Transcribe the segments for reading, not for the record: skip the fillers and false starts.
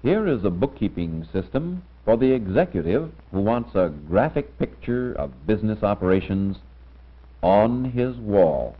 Here is a bookkeeping system for the executive who wants a graphic picture of business operations on his wall.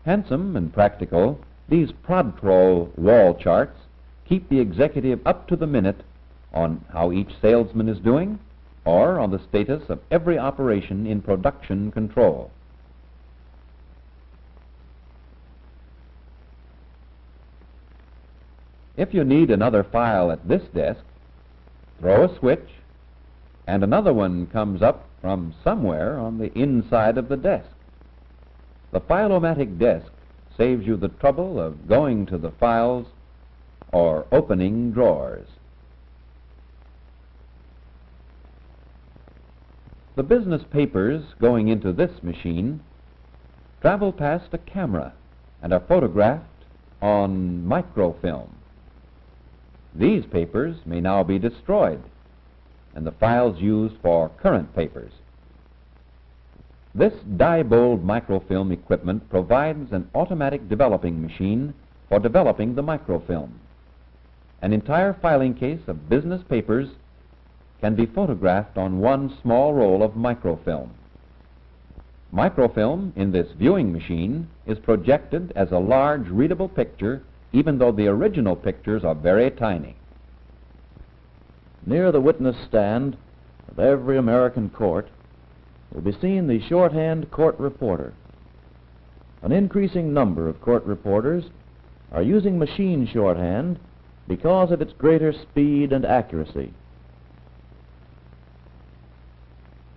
Handsome and practical, these ProdCrawl wall charts keep the executive up to the minute on how each salesman is doing or on the status of every operation in production control. If you need another file at this desk, throw a switch and another one comes up from somewhere on the inside of the desk. The Fileomatic Desk saves you the trouble of going to the files or opening drawers. The business papers going into this machine travel past a camera and are photographed on microfilm. These papers may now be destroyed and the files used for current papers. This Diebold microfilm equipment provides an automatic developing machine for developing the microfilm. An entire filing case of business papers can be photographed on one small roll of microfilm. Microfilm in this viewing machine is projected as a large readable picture, even though the original pictures are very tiny. Near the witness stand of every American court will be seen the shorthand court reporter. An increasing number of court reporters are using machine shorthand because of its greater speed and accuracy.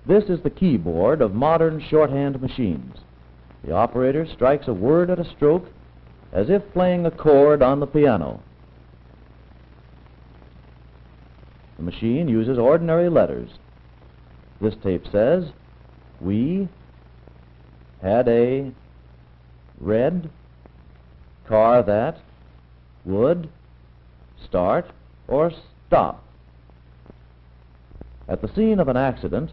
This is the keyboard of modern shorthand machines. The operator strikes a word at a stroke as if playing a chord on the piano. The machine uses ordinary letters. This tape says, "We had a red car that would start or stop." At the scene of an accident,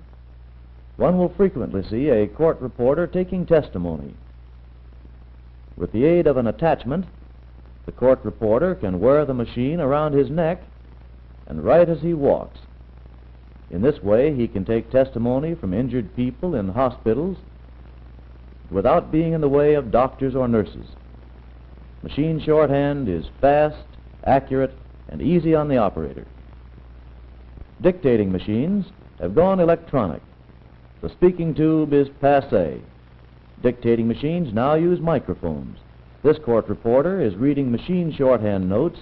one will frequently see a court reporter taking testimony. With the aid of an attachment, the court reporter can wear the machine around his neck and write as he walks. In this way, he can take testimony from injured people in hospitals without being in the way of doctors or nurses. Machine shorthand is fast, accurate, and easy on the operator. Dictating machines have gone electronic. The speaking tube is passé. Dictating machines now use microphones. This court reporter is reading machine shorthand notes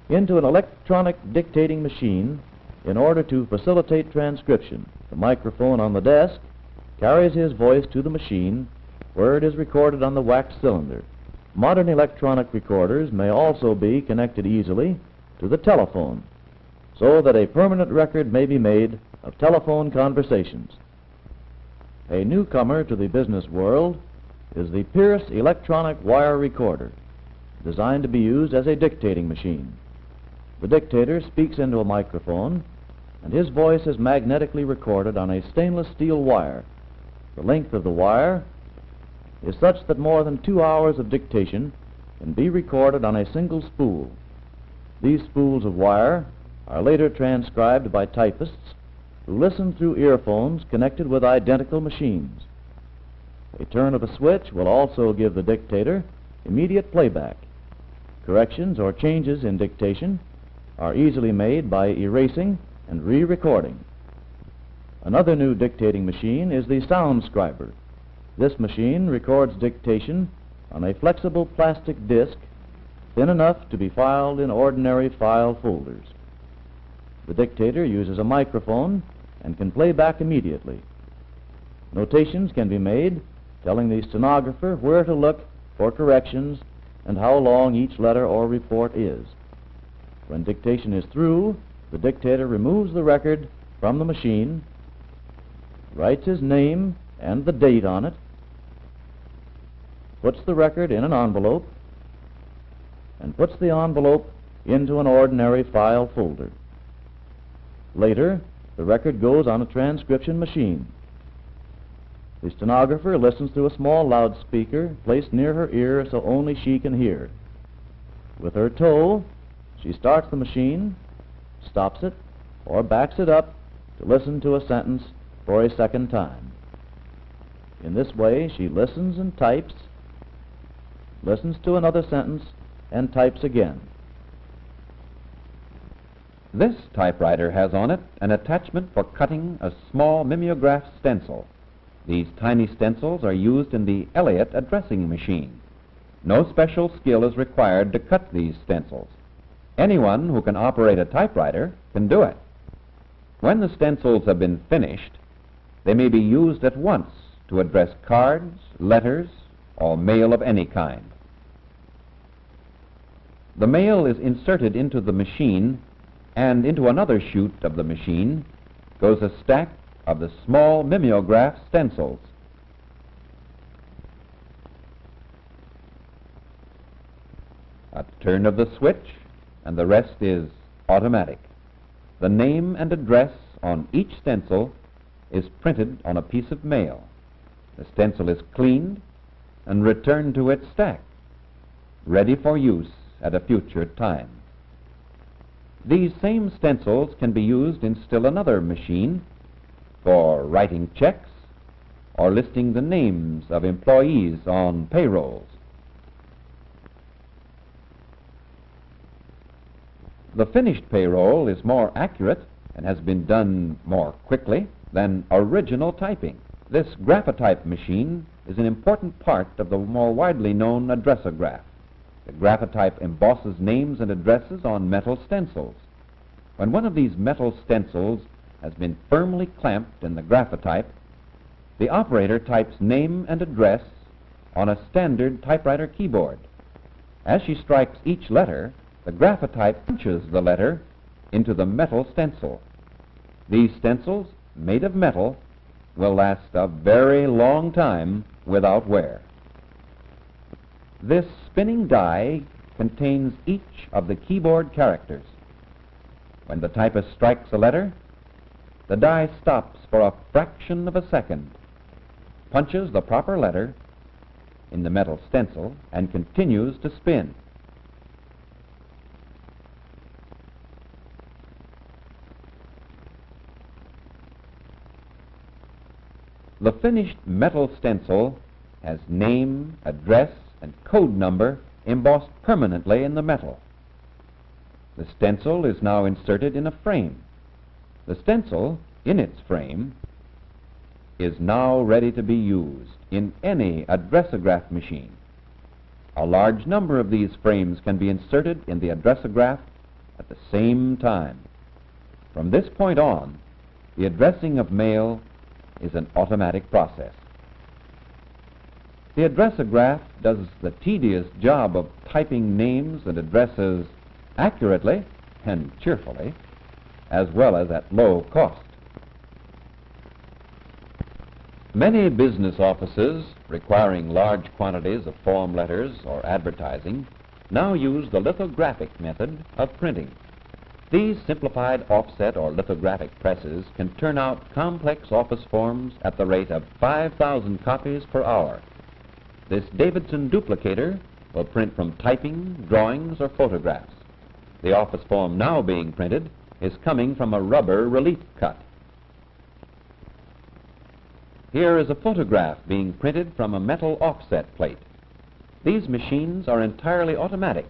into an electronic dictating machine in order to facilitate transcription. The microphone on the desk carries his voice to the machine where it is recorded on the wax cylinder. Modern electronic recorders may also be connected easily to the telephone so that a permanent record may be made of telephone conversations. A newcomer to the business world is the Pierce electronic wire recorder, designed to be used as a dictating machine. The dictator speaks into a microphone, and his voice is magnetically recorded on a stainless steel wire. The length of the wire is such that more than 2 hours of dictation can be recorded on a single spool. These spools of wire are later transcribed by typists who listen through earphones connected with identical machines. A turn of a switch will also give the dictator immediate playback. Corrections or changes in dictation are easily made by erasing and re-recording. Another new dictating machine is the Soundscriber. This machine records dictation on a flexible plastic disc thin enough to be filed in ordinary file folders. The dictator uses a microphone and can play back immediately. Notations can be made telling the stenographer where to look for corrections and how long each letter or report is. When dictation is through, the dictator removes the record from the machine, writes his name and the date on it, puts the record in an envelope, and puts the envelope into an ordinary file folder. Later, the record goes on a transcription machine. The stenographer listens through a small loudspeaker placed near her ear so only she can hear. With her toe, She starts the machine, stops it, or backs it up to listen to a sentence for a second time. In this way, she listens and types, listens to another sentence, and types again. This typewriter has on it an attachment for cutting a small mimeograph stencil. These tiny stencils are used in the Elliott addressing machine. No special skill is required to cut these stencils. Anyone who can operate a typewriter can do it. When the stencils have been finished, they may be used at once to address cards, letters, or mail of any kind. The mail is inserted into the machine, and into another chute of the machine goes a stack of the small mimeograph stencils. A turn of the switch, and the rest is automatic. The name and address on each stencil is printed on a piece of mail. The stencil is cleaned and returned to its stack, ready for use at a future time. These same stencils can be used in still another machine for writing checks or listing the names of employees on payrolls. The finished payroll is more accurate and has been done more quickly than original typing. This Graphotype machine is an important part of the more widely known addressograph. The Graphotype embosses names and addresses on metal stencils. When one of these metal stencils has been firmly clamped in the Graphotype, the operator types name and address on a standard typewriter keyboard. As she strikes each letter, the Graphotype punches the letter into the metal stencil. These stencils, made of metal, will last a very long time without wear. This spinning die contains each of the keyboard characters. When the typist strikes a letter, the die stops for a fraction of a second, punches the proper letter in the metal stencil, and continues to spin. The finished metal stencil has name, address, and code number embossed permanently in the metal. The stencil is now inserted in a frame. The stencil, in its frame, is now ready to be used in any addressograph machine. A large number of these frames can be inserted in the addressograph at the same time. From this point on, the addressing of mail is an automatic process. The addressograph does the tedious job of typing names and addresses accurately and cheerfully, as well as at low cost. Many business offices requiring large quantities of form letters or advertising now use the lithographic method of printing. These simplified offset or lithographic presses can turn out complex office forms at the rate of 5,000 copies per hour. This Davidson Duplicator will print from typing, drawings, or photographs. The office form now being printed is coming from a rubber relief cut. Here is a photograph being printed from a metal offset plate. These machines are entirely automatic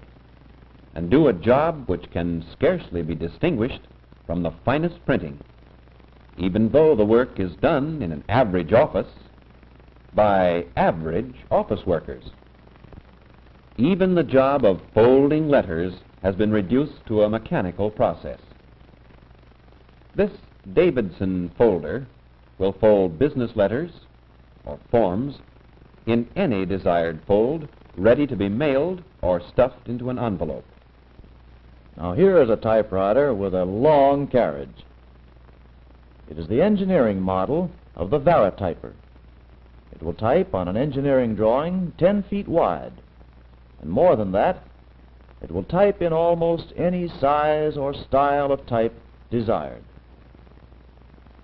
and do a job which can scarcely be distinguished from the finest printing, even though the work is done in an average office by average office workers. Even the job of folding letters has been reduced to a mechanical process. This Davidson Folder will fold business letters or forms in any desired fold, ready to be mailed or stuffed into an envelope. Now here is a typewriter with a long carriage. It is the engineering model of the Varityper. It will type on an engineering drawing 10 feet wide, and more than that, it will type in almost any size or style of type desired.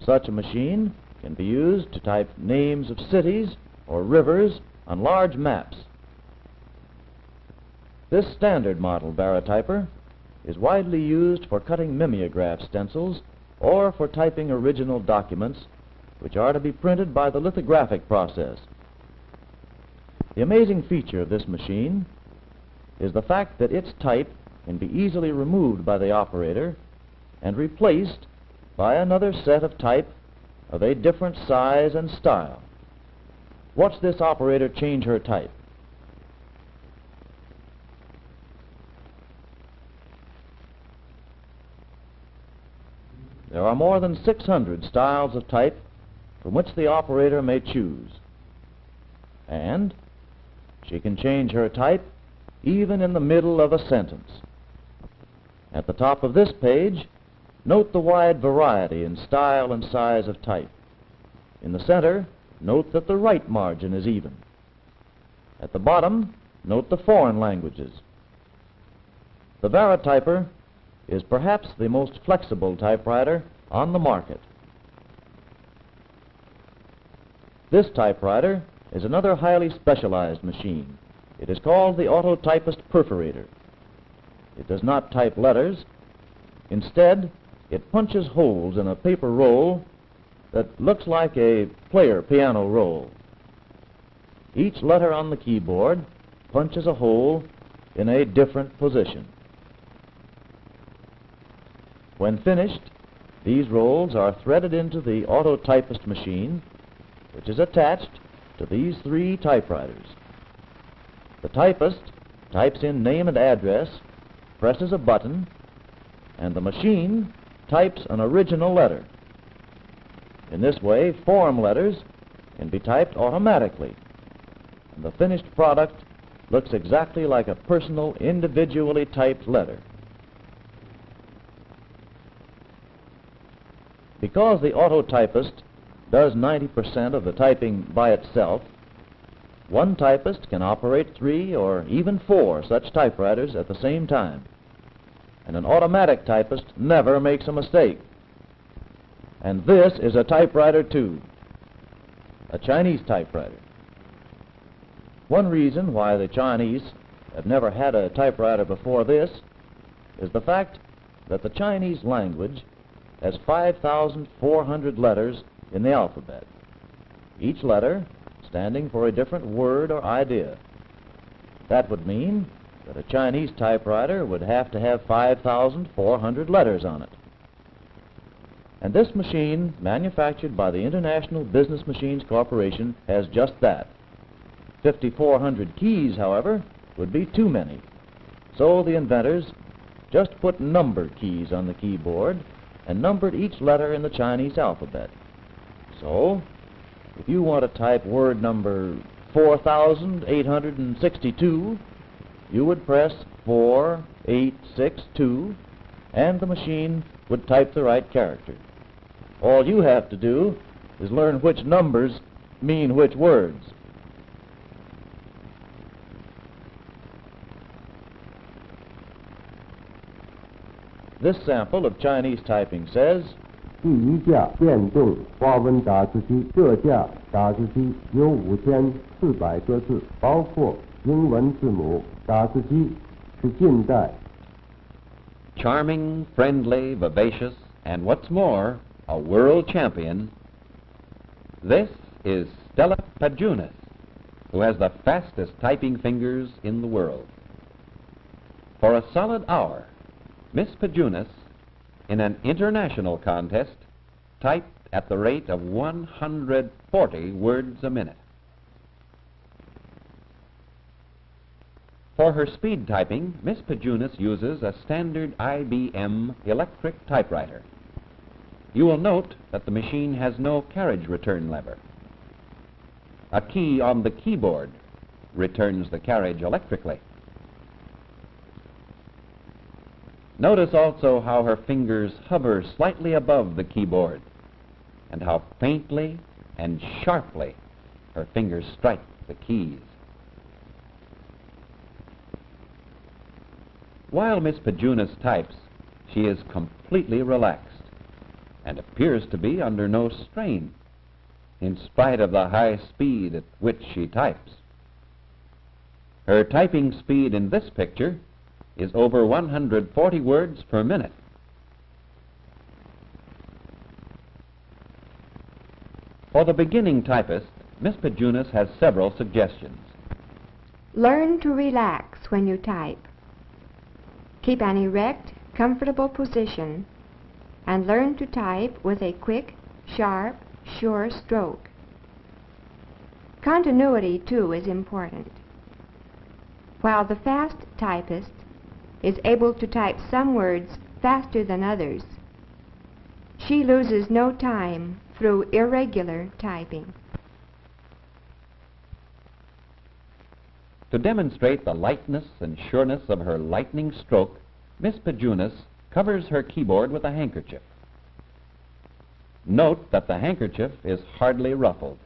Such a machine can be used to type names of cities or rivers on large maps. This standard model Varityper is widely used for cutting mimeograph stencils or for typing original documents which are to be printed by the lithographic process. The amazing feature of this machine is the fact that its type can be easily removed by the operator and replaced by another set of type of a different size and style. Watch this operator change her type. There are more than 600 styles of type from which the operator may choose. And she can change her type even in the middle of a sentence. At the top of this page, note the wide variety in style and size of type. In the center, note that the right margin is even. At the bottom, note the foreign languages. The Varityper is perhaps the most flexible typewriter on the market. This typewriter is another highly specialized machine. It is called the Autotypist Perforator. It does not type letters. Instead, it punches holes in a paper roll that looks like a player piano roll. Each letter on the keyboard punches a hole in a different position. When finished, these rolls are threaded into the Autotypist machine, which is attached to these three typewriters. The typist types in name and address, presses a button, and the machine types an original letter. In this way, form letters can be typed automatically, and the finished product looks exactly like a personal, individually typed letter. Because the Autotypist does 90% of the typing by itself, one typist can operate 3 or even 4 such typewriters at the same time. And an automatic typist never makes a mistake. And this is a typewriter too, a Chinese typewriter. One reason why the Chinese have never had a typewriter before this is the fact that the Chinese language has 5,400 letters in the alphabet, each letter standing for a different word or idea. That would mean that a Chinese typewriter would have to have 5,400 letters on it. And this machine, manufactured by the International Business Machines Corporation, has just that. 5,400 keys, however, would be too many. So the inventors just put number keys on the keyboard and numbered each letter in the Chinese alphabet. So, if you want to type word number 4,862, you would press 4862, and the machine would type the right character. All you have to do is learn which numbers mean which words. This sample of Chinese typing says, 第一架电动花纹打字机，这架打字机有5400个字，包括英文字母。打字机是近代。 Charming, friendly, vivacious, and what's more, a world champion. This is Stella Pajunas, who has the fastest typing fingers in the world. For a solid hour, Miss Pajunas, in an international contest, typed at the rate of 140 words a minute. For her speed typing, Miss Pajunas uses a standard IBM electric typewriter. You will note that the machine has no carriage return lever. A key on the keyboard returns the carriage electrically. Notice also how her fingers hover slightly above the keyboard, and how faintly and sharply her fingers strike the keys. While Miss Pajunas types, she is completely relaxed and appears to be under no strain, in spite of the high speed at which she types. Her typing speed in this picture is over 140 words per minute. For the beginning typist, Miss Pajunas has several suggestions. Learn to relax when you type. Keep an erect, comfortable position and learn to type with a quick, sharp, sure stroke. Continuity, too, is important. While the fast typist is able to type some words faster than others, she loses no time through irregular typing. To demonstrate the lightness and sureness of her lightning stroke, Miss Pajunas covers her keyboard with a handkerchief. Note that the handkerchief is hardly ruffled.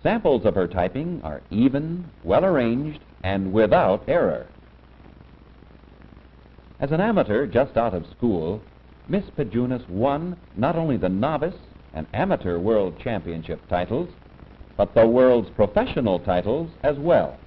Samples of her typing are even, well arranged, and without error. As an amateur just out of school, Miss Pajunas won not only the novice and amateur world championship titles, but the world's professional titles as well.